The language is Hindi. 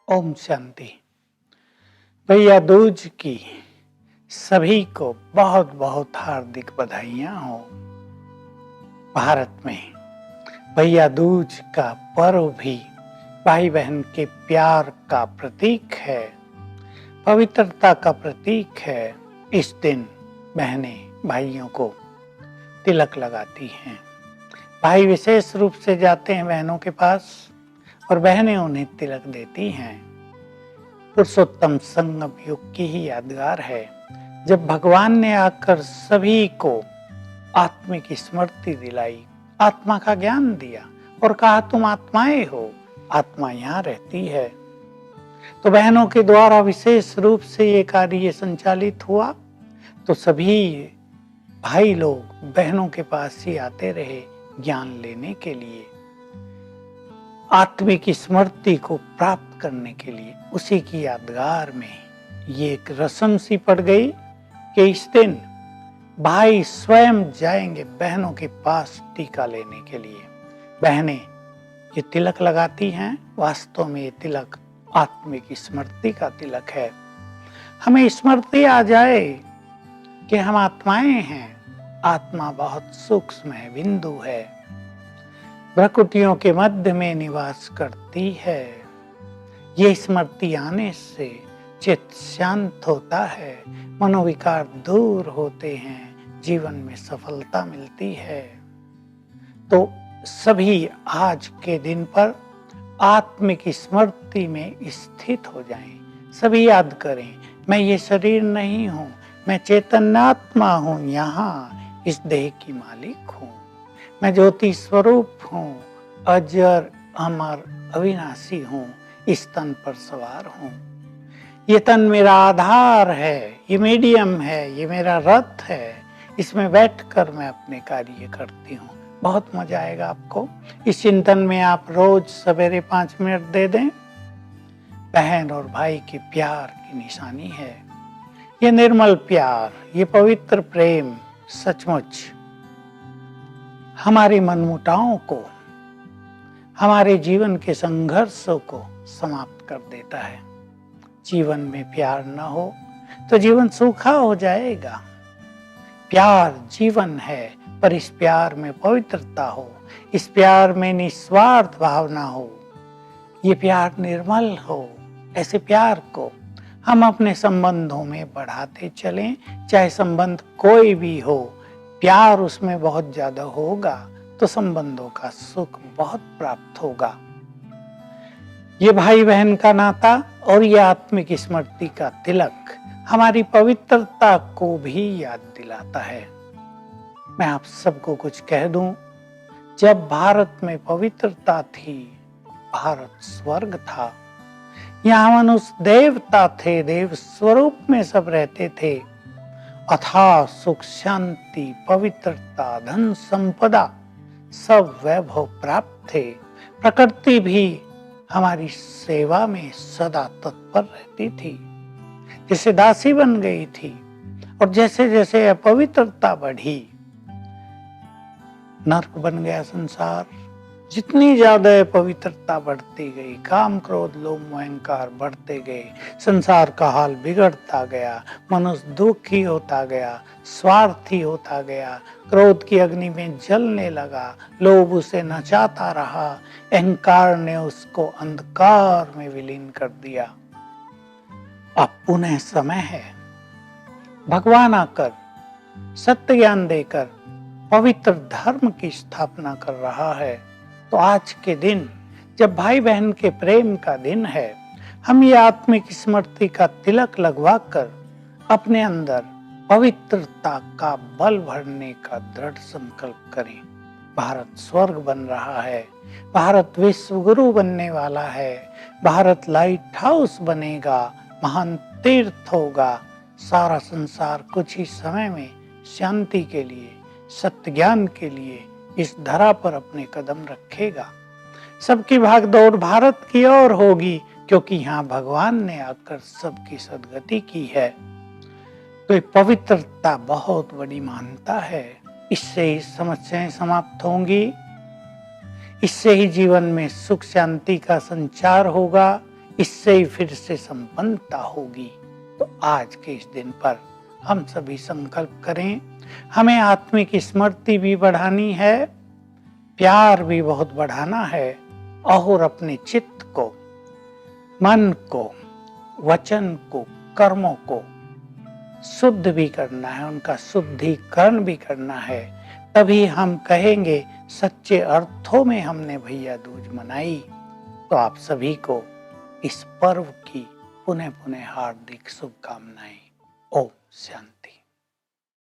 ओम शांति। भैया दूज की सभी को बहुत बहुत हार्दिक बधाइयाँ हो। भारत में भैया दूज का पर्व भी भाई बहन के प्यार का प्रतीक है, पवित्रता का प्रतीक है। इस दिन बहनें भाइयों को तिलक लगाती हैं। भाई विशेष रूप से जाते हैं बहनों के पास और बहनें उन्हें तिलक देती हैं। पुरुषोत्तम संगम युग की ही यादगार है, जब भगवान ने आकर सभी को आत्मिक स्मृति दिलाई, आत्मा का ज्ञान दिया और कहा तुम आत्माएं हो, आत्मा यहाँ रहती है। तो बहनों के द्वारा विशेष रूप से ये कार्य संचालित हुआ, तो सभी भाई लोग बहनों के पास ही आते रहे ज्ञान लेने के लिए, आत्मिक स्मृति को प्राप्त करने के लिए। उसी की यादगार में ये एक रस्म सी पड़ गई कि इस दिन भाई स्वयं जाएंगे बहनों के पास टीका लेने के लिए। बहनें ये तिलक लगाती हैं, वास्तव में ये तिलक आत्मिक स्मृति का तिलक है। हमें स्मृति आ जाए कि हम आत्माएं हैं, आत्मा बहुत सूक्ष्म है, बिंदु है, प्रकृतियों के मध्य में निवास करती है। ये स्मृति आने से चित्त शांत होता है, मनोविकार दूर होते हैं, जीवन में सफलता मिलती है। तो सभी आज के दिन पर आत्मिक स्मृति में स्थित हो जाएं। सभी याद करें, मैं ये शरीर नहीं हूँ, मैं चैतन्यात्मा हूँ, यहाँ इस देह की मालिक हूँ। मैं ज्योति स्वरूप हूँ, अजर अमर अविनाशी हूँ, इस तन पर सवार हूँ। ये तन मेरा आधार है, ये मीडियम है, ये मेरा रथ है, इसमें बैठकर मैं अपने कार्य करती हूँ। बहुत मजा आएगा आपको। इस चिंतन में आप रोज सवेरे 5 मिनट दे दें। बहन और भाई के प्यार की निशानी है ये निर्मल प्यार, ये पवित्र प्रेम सचमुच हमारे मनमुटावों को, हमारे जीवन के संघर्षों को समाप्त कर देता है। जीवन में प्यार न हो तो जीवन सूखा हो जाएगा। प्यार जीवन है, पर इस प्यार में पवित्रता हो, इस प्यार में निस्वार्थ भावना हो, ये प्यार निर्मल हो। ऐसे प्यार को हम अपने संबंधों में बढ़ाते चलें, चाहे संबंध कोई भी हो। प्यार उसमें बहुत ज्यादा होगा तो संबंधों का सुख बहुत प्राप्त होगा। ये भाई बहन का नाता और ये आत्मिक स्मृति का तिलक हमारी पवित्रता को भी याद दिलाता है। मैं आप सबको कुछ कह दूं, जब भारत में पवित्रता थी, भारत स्वर्ग था। यहाँ मनुष्य देवता थे, देव स्वरूप में सब रहते थे। अथाह सुख शांति पवित्रता धन संपदा सब वैभव प्राप्त थे। प्रकृति भी हमारी सेवा में सदा तत्पर रहती थी, जैसे दासी बन गई थी। और जैसे जैसे अपवित्रता बढ़ी, नर्क बन गया संसार। जितनी ज्यादा पवित्रता बढ़ती गई, काम क्रोध लोभ मोह अहंकार बढ़ते गए, संसार का हाल बिगड़ता गया, मनुष्य दुखी होता गया, स्वार्थी होता गया, क्रोध की अग्नि में जलने लगा, लोभ उसे नचाता रहा, अहंकार ने उसको अंधकार में विलीन कर दिया। अब पुनः समय है, भगवान आकर सत्य ज्ञान देकर पवित्र धर्म की स्थापना कर रहा है। तो आज के दिन, जब भाई बहन के प्रेम का दिन है, हम ये आत्मिक स्मृति का तिलक लगवा कर अपने अंदर पवित्रता का बल भरने का दृढ़ संकल्प करें। भारत स्वर्ग बन रहा है, भारत विश्व गुरु बनने वाला है, भारत लाइट हाउस बनेगा, महान तीर्थ होगा। सारा संसार कुछ ही समय में शांति के लिए, सत्य ज्ञान के लिए इस धरा पर अपने कदम रखेगा। सबकी भागदौड़ भारत की ओर होगी, क्योंकि यहाँ भगवान ने आकर सबकी सद्गति की है। तो ये पवित्रता बहुत बड़ी मान्यता है। इससे ही समस्याएं समाप्त होंगी, इससे ही जीवन में सुख शांति का संचार होगा, इससे ही फिर से संपन्नता होगी। तो आज के इस दिन पर हम सभी संकल्प करें, हमें आत्मिक स्मृति भी बढ़ानी है, प्यार भी बहुत बढ़ाना है और अपने चित्त को, मन को, वचन को, कर्मों को शुद्ध भी करना है, उनका शुद्धिकरण भी करना है। तभी हम कहेंगे सच्चे अर्थों में हमने भैया दूज मनाई। तो आप सभी को इस पर्व की पुनः पुनः हार्दिक शुभकामनाएं। ओम शांति।